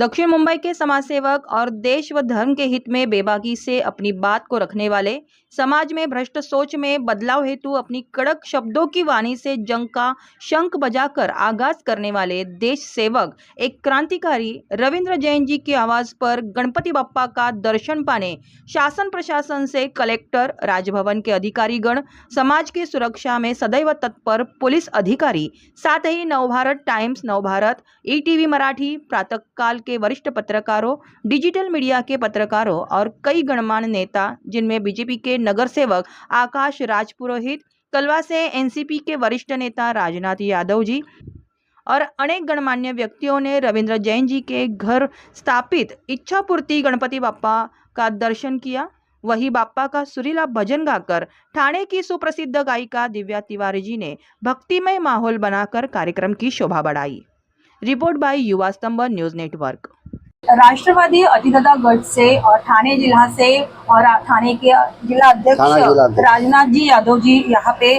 दक्षिण मुंबई के समाज सेवक और देश व धर्म के हित में बेबाकी से अपनी बात को रखने वाले, समाज में भ्रष्ट सोच में बदलाव हेतु अपनी कड़क शब्दों की वाणी से जंग का शंख बजाकर आगाज करने वाले देश सेवक एक क्रांतिकारी रविंद्र जैन जी की आवाज पर गणपति बप्पा का दर्शन पाने शासन प्रशासन से कलेक्टर, राजभवन के अधिकारीगण, समाज की सुरक्षा में सदैव तत्पर पुलिस अधिकारी, साथ ही नवभारत टाइम्स, नवभारत, ईटीवी मराठी, प्रातःकाल के वरिष्ठ पत्रकारों, डिजिटल मीडिया के पत्रकारों और कई गणमान्य नेता, जिनमें बीजेपी के नगर सेवक आकाश राजपुरोहित, कलवा से एनसीपी के वरिष्ठ नेता राजनाथ यादव जी और अनेक गणमान्य व्यक्तियों ने रविंद्र जैन जी के घर स्थापित इच्छापूर्ति गणपति बाप्पा का दर्शन किया। वही बाप्पा का सुरीला भजन गाकर ठाणे की सुप्रसिद्ध गायिका दिव्या तिवारी जी ने भक्तिमय माहौल बनाकर कार्यक्रम की शोभा बढ़ाई। रिपोर्ट बाय युवा स्तंभ न्यूज नेटवर्क। राष्ट्रवादी अतिदादा गट से और ठाणे जिला से और ठाणे के जिला अध्यक्ष राजनाथ जी यादव जी यहाँ पे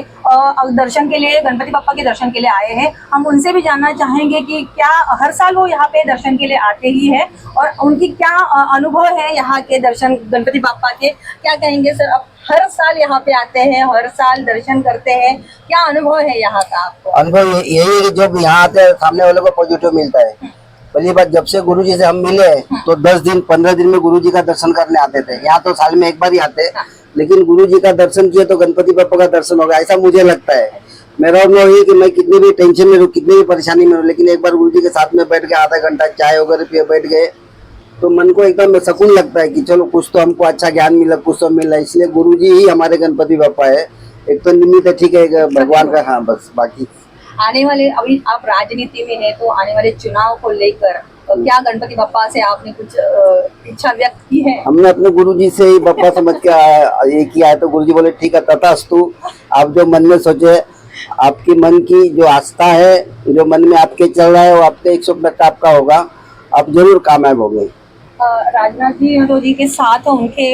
दर्शन के लिए, गणपति बप्पा के दर्शन के लिए आए हैं। हम उनसे भी जानना चाहेंगे कि क्या हर साल वो यहाँ पे दर्शन के लिए आते ही है और उनकी क्या अनुभव है यहाँ के दर्शन गणपति बप्पा के, क्या कहेंगे सर? अब हर साल यहाँ पे आते हैं, हर साल दर्शन करते हैं, क्या अनुभव है यहाँ का आपको? अनुभव यही है कि जब यहाँ आते हैं सामने वाले को पॉजिटिव मिलता है। पहली बात, जब से गुरुजी से हम मिले तो 10 दिन 15 दिन में गुरुजी का दर्शन करने आते थे। यहाँ तो साल में एक बार ही आते, लेकिन गुरुजी का दर्शन किए तो गणपति बप्पा का दर्शन होगा, ऐसा मुझे लगता है। मेरा अनुभव ये कि मैं कितनी भी टेंशन में रहूं, कितनी भी परेशानी में रहूं, लेकिन एक बार गुरुजी के साथ में बैठ के आधा घंटा चाय वगैरह पिए बैठ गए तो मन को एकदम सुकून लगता है कि चलो कुछ तो हमको अच्छा ज्ञान मिला, कुछ तो मिला। इसलिए गुरुजी ही हमारे गणपति बप्पा है। एक तो निमित्त है, ठीक है, भगवान का, हाँ बस। बाकी आने वाले, अभी आप राजनीति में है तो आने वाले चुनाव को लेकर क्या गणपति बप्पा से आपने कुछ इच्छा व्यक्त की है? हमने अपने गुरुजी से ही बप्पा समझ के ये किया है, तो गुरुजी बोले ठीक है, तथास्तु। आप जो मन में सोचे, आपकी मन की जो आस्था है, जो मन में आपके चल रहा है, वो आपके 100% आपका होगा, आप जरूर कामयाब होंगे। राजनाथ जी यादव जी के साथ उनके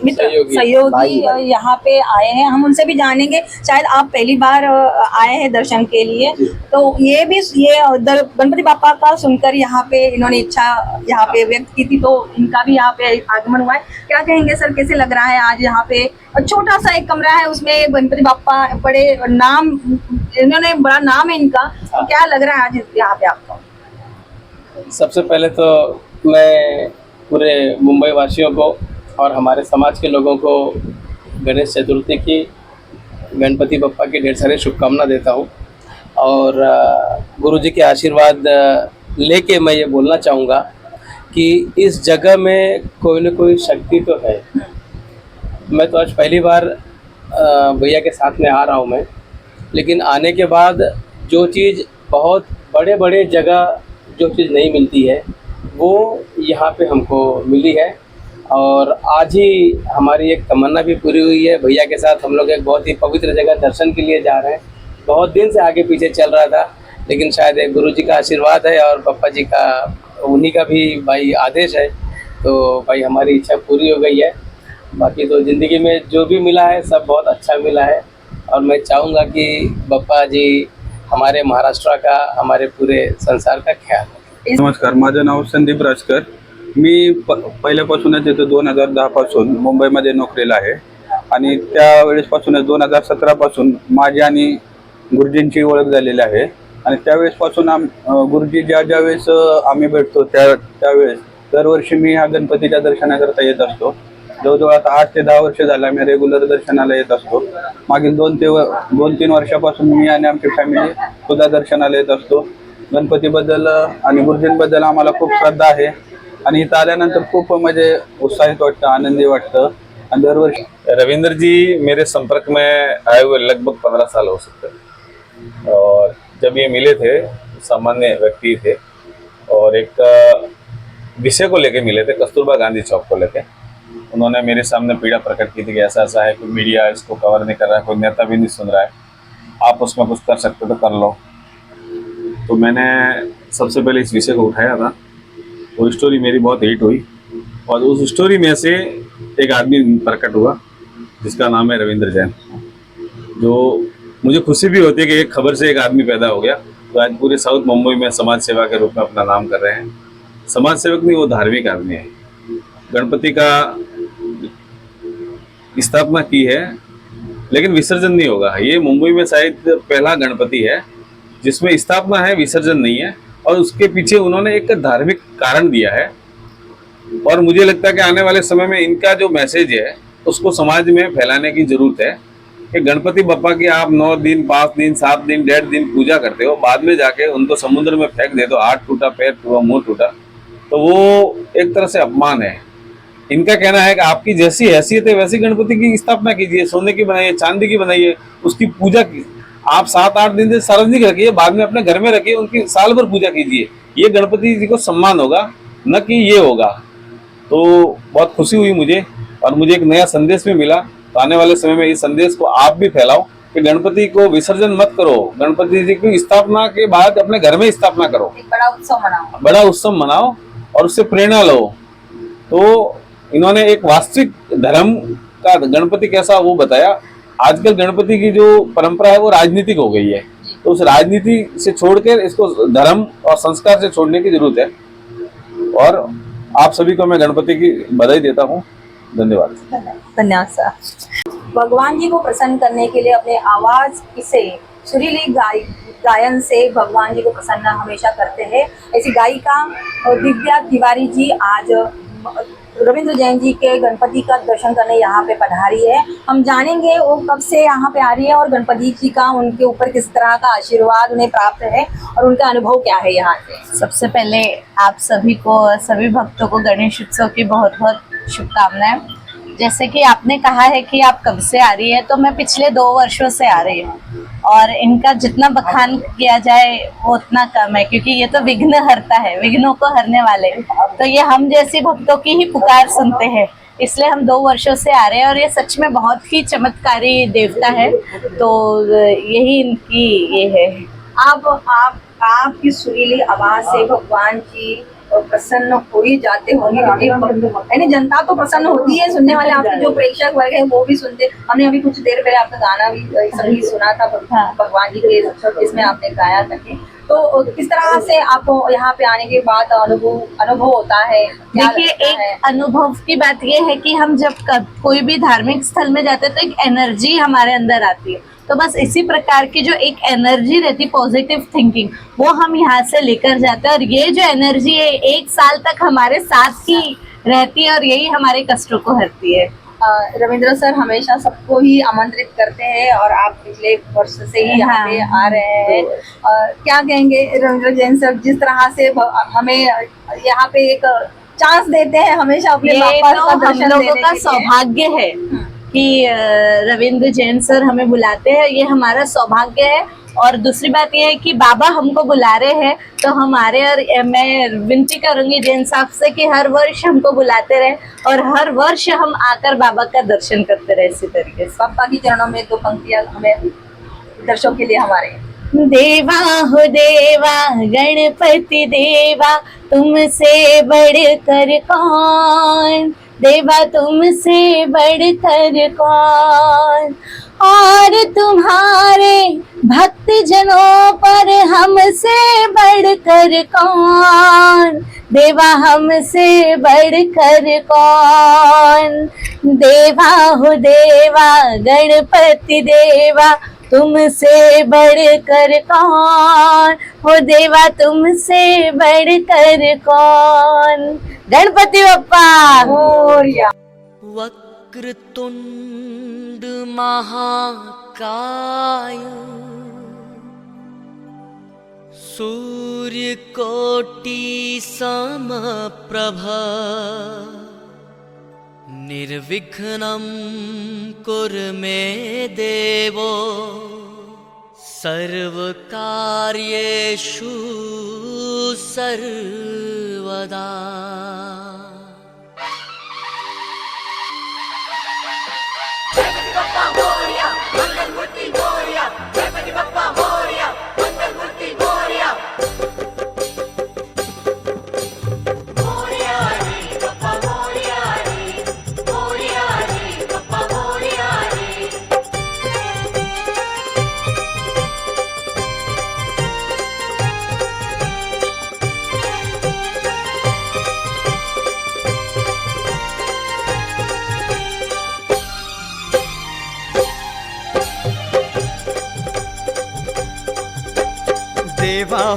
मित्र सहयोगी यहाँ पे आए हैं, हम उनसे भी जानेंगे। शायद आप पहली बार आए हैं दर्शन के लिए, तो ये गणपति बाप्पा का सुनकर यहाँ पे इन्होंने इच्छा यहाँ पे व्यक्त की थी, तो इनका भी यहाँ पे आगमन हुआ है। क्या कहेंगे सर, कैसे लग रहा है आज यहाँ पे? छोटा सा एक कमरा है, उसमें गणपति बाप्पा, बड़े नाम, इन्होंने बड़ा नाम है इनका, तो क्या लग रहा है आज यहाँ पे आपको? सबसे पहले तो मैं पूरे मुंबई वासियों को और हमारे समाज के लोगों को गणेश चतुर्थी की, गणपति बप्पा की ढेर सारी शुभकामना देता हूँ। और गुरुजी के आशीर्वाद लेके मैं ये बोलना चाहूँगा कि इस जगह में कोई न कोई शक्ति तो है। मैं तो आज पहली बार भैया के साथ में आ रहा हूँ मैं, लेकिन आने के बाद जो चीज़ बहुत बड़े बड़े जगह जो चीज़ नहीं मिलती है वो यहाँ पे हमको मिली है। और आज ही हमारी एक तमन्ना भी पूरी हुई है। भैया के साथ हम लोग एक बहुत ही पवित्र जगह दर्शन के लिए जा रहे हैं। बहुत दिन से आगे पीछे चल रहा था, लेकिन शायद एक गुरुजी का आशीर्वाद है और पप्पा जी का, उन्हीं का भी भाई आदेश है, तो भाई हमारी इच्छा पूरी हो गई है। बाकी तो ज़िंदगी में जो भी मिला है सब बहुत अच्छा मिला है और मैं चाहूँगा कि बप्पा जी हमारे महाराष्ट्र का, हमारे पूरे संसार का ख्याल रखें। नमस्कार, माझं नाव संदीप राजकर। मी पहिल्यापासूनच येतो 2010 पासून मुंबईमध्ये नोकरीला आहे आणि त्यावेळेसपासूनच 2017 पासून माझी आणि गुरुजींची ओळख झालेली आहे आणि त्यावेळेसपासून गुरुजी ज्या वेळेस आम्ही भेटतो त्यावेळेस दरवर्षी मी ह्या गणपतीच्या दर्शनाकरता येत असतो। जवळजवळ आता 8 ते 10 वर्ष झाला मी रेग्युलर दर्शनाला येत असतो। मागील 2-3 वर्षापासून मी आणि आमची फॅमिली सुद्धा दर्शनाला येत असतो। गणपतीबद्दल आणि गुरुजींबद्दल आम्हाला खूप श्रद्धा आहे आणि इथं आल्यानंतर खूप म्हणजे उत्साहित वाटतं, आनंदी वाटतं। आणि दरवर्षी रविंद्र जी मेरे संपर्क में आए हुए लगभग 15 साल हो सकते हैं और जब ये मिले थे सामान्य व्यक्ति थे और एक विषय को लेके मिले थे, कस्तूरबा गांधी चौक को लेके। उन्होंने मेरे सामने पीड़ा प्रकट की थी कि ऐसा ऐसा है, कोई मीडिया इसको कवर नहीं कर रहा है, कोई नेता भी नहीं सुन रहा है, आप उसमें कुछ कर सकते तो कर लो। तो मैंने सबसे पहले इस विषय को उठाया था। वो स्टोरी मेरी बहुत हिट हुई और उस स्टोरी में से एक आदमी प्रकट हुआ जिसका नाम है रविंद्र जैन, जो मुझे खुशी भी होती है कि एक खबर से एक आदमी पैदा हो गया। तो आज पूरे साउथ मुंबई में समाज सेवा के रूप में अपना नाम कर रहे हैं। समाज सेवक नहीं, वो धार्मिक आदमी है। गणपति का स्थापना की है, लेकिन विसर्जन नहीं होगा। ये मुंबई में शायद पहला गणपति है जिसमें स्थापना है, विसर्जन नहीं है। और उसके पीछे उन्होंने एक धार्मिक कारण दिया है। और मुझे लगता है कि आने वाले समय में इनका जो मैसेज है उसको समाज में फैलाने की जरूरत है कि गणपति बप्पा की आप 9 दिन, 5 दिन, 7 दिन, 1.5 दिन पूजा करते हो, बाद में जाके उनको समुद्र में फेंक दे दो, हाथ टूटा, पैर टूटा, मुंह टूटा, तो वो एक तरह से अपमान है। इनका कहना है कि आपकी जैसी हैसियत है वैसी गणपति की स्थापना कीजिए, सोने की बनाइए, चांदी की बनाइए, उसकी पूजा की आप 7-8 दिन से सार्वजनिक रखिए, बाद में अपने घर में रखिए, उनकी साल भर पूजा कीजिए। ये गणपति जी को सम्मान होगा, न कि ये होगा। तो बहुत खुशी हुई मुझे, और मुझे एक नया संदेश भी मिला। तो आने वाले समय में इस संदेश को आप भी फैलाओ कि गणपति को विसर्जन मत करो, गणपति जी की स्थापना के बाद अपने घर में स्थापना करो, एक बड़ा उत्सव मनाओ, बड़ा उत्सव मनाओ और उससे प्रेरणा लो। तो इन्होंने एक वास्तविक धर्म का गणपति कैसा वो बताया। आजकल गणपति की जो परंपरा है वो राजनीतिक हो गई है, तो उस राजनीति से छोड़कर इसको धर्म और संस्कार से छोड़ने की जरूरत है। और आप सभी को मैं गणपति की बधाई देता हूँ। धन्यवाद। धन्यवाद सर। भगवान जी को प्रसन्न करने के लिए अपने आवाज से, सुरीली गायन से भगवान जी को प्रसन्न हमेशा करते हैं। ऐसी गायिका दिव्या तिवारी जी आज रविंद्र जैन जी के गणपति का दर्शन करने यहाँ पे पधारी है। हम जानेंगे वो कब से यहाँ पे आ रही है और गणपति जी का उनके ऊपर किस तरह का आशीर्वाद उन्हें प्राप्त है और उनका अनुभव क्या है यहाँ से। सबसे पहले आप सभी को, सभी भक्तों को गणेश उत्सव की बहुत बहुत शुभकामनाएं। जैसे कि आपने कहा है कि आप कब से आ रही है, तो मैं पिछले 2 वर्षों से आ रही हूँ और इनका जितना बखान किया जाए वो उतना कम है, क्योंकि ये तो विघ्न हरता है, विघ्नों को हरने वाले। तो ये हम जैसी भक्तों की ही पुकार सुनते हैं, इसलिए हम 2 वर्षों से आ रहे हैं और ये सच में बहुत ही चमत्कारी देवता है। तो यही इनकी ये है। आपकी सुरीली आवाज से भगवान जी प्रसन्न हो ही जाते होंगे, यानी जनता तो प्रसन्न होती है, सुनने वाले आपके जो प्रेक्षक वर्ग है वो भी सुनते। हमने अभी कुछ देर पहले आपका गाना भी संगीत सुना था भगवान जी के, इसमें आपने गाया करके। तो किस तरह से आपको यहाँ पे आने के बाद अनुभव होता है? देखिए, एक अनुभव की बात ये है कि हम जब कोई भी धार्मिक स्थल में जाते हैं तो एक एनर्जी हमारे अंदर आती है। तो बस इसी प्रकार की जो एक एनर्जी रहती, पॉजिटिव थिंकिंग, वो हम यहाँ से लेकर जाते हैं और ये जो एनर्जी है 1 साल तक हमारे साथ ही रहती है और यही हमारे कष्टों को हरती है। रविंद्र सर हमेशा सबको ही आमंत्रित करते हैं और आप पिछले वर्ष से ही यहाँ पे आ रहे हैं। क्या कहेंगे रविंद्र जैन सर, जिस तरह से हमें यहाँ पे एक चांस देते हैं हमेशा अपने बापा का दर्शन देने के लिए। हम लोगों का सौभाग्य है कि रविंद्र जैन सर हमें बुलाते हैं, ये हमारा सौभाग्य है। और दूसरी बात ये है कि बाबा हमको बुला रहे हैं, तो हमारे, और मैं विनती करूंगी जैन साहब से कि हर वर्ष हमको बुलाते रहे और हर वर्ष हम आकर बाबा का दर्शन करते रहे इसी तरीके से। बाबा की चरणों में 2 पंक्तियां हमें दर्शकों के लिए हमारे। देवा हो देवा गणपति देवा, तुमसे बढ़कर कौन, देवा तुमसे बढ़कर कौन, और तुम्हारे भक्त जनों पर हमसे बढ़कर कौन, देवा हमसे बढ़कर कौन, देवा हो देवा गणपति देवा, तुमसे बढ़कर कौन, हो देवा तुमसे बढ़कर कौन। गणपति बप्पा मोरया। वक्रतुंड महाकाय, सूर्यकोटि समप्रभ, निर्विघ्नं कुरु मे देवो, सर्वकार्येषु सर्वदा।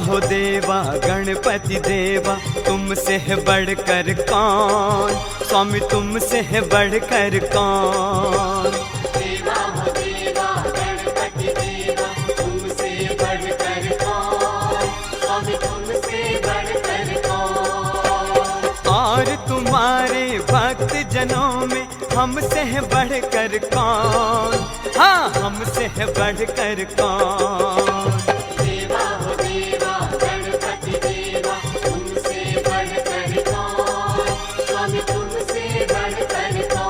हो देवा गणपति देवा, तुमसे है बढ़कर कौन, स्वामी तुमसे है बढ़कर कौन। देवा हो देवा गणपति देवा, तुमसे बढ़कर कौन, स्वामी तुमसे बढ़कर कौन। और तुम्हारे भक्त जनों में हमसे है बढ़कर कौन, हाँ हमसे है बढ़कर कौन। देवा हो देवा गणपति देवा, तुमसे बढ़कर कौन, स्वामी तुमसे बढ़कर कौन।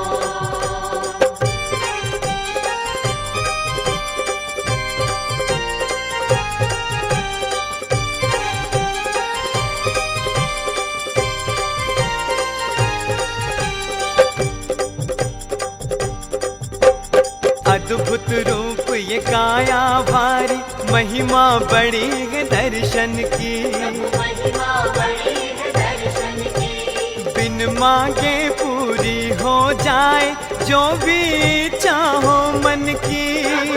अद्भुत रूप ये काया भारी, महिमा बड़ी है दर्शन की, महिमा बड़ी है दर्शन की। बिन मांगे पूरी हो जाए जो भी चाहो मन की,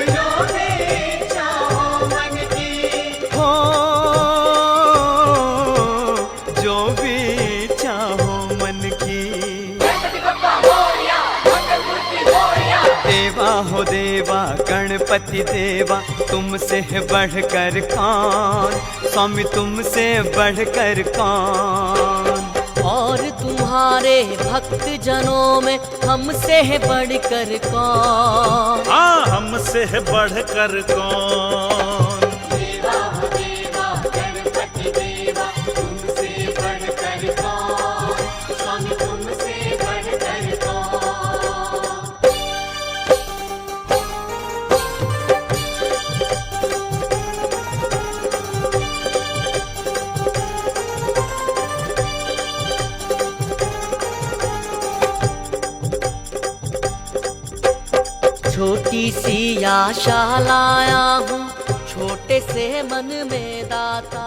जो भी चाहो मन की। हो जो भी चाहो मन की। देवा हो देवा गणपति देवा, तुमसे है बढ़कर कौन, स्वामी तुमसे बढ़कर कौन। और तुम्हारे भक्त जनों में हमसे है बढ़कर कौन, हाँ हमसे है बढ़कर कौन। देवा हो देवा गणपति देवा, तुमसे बढ़कर कौन, स्वामी तुमसे बढ़कर कौन। छोटी सी आशा लाया हूँ, छोटे से मन में दाता।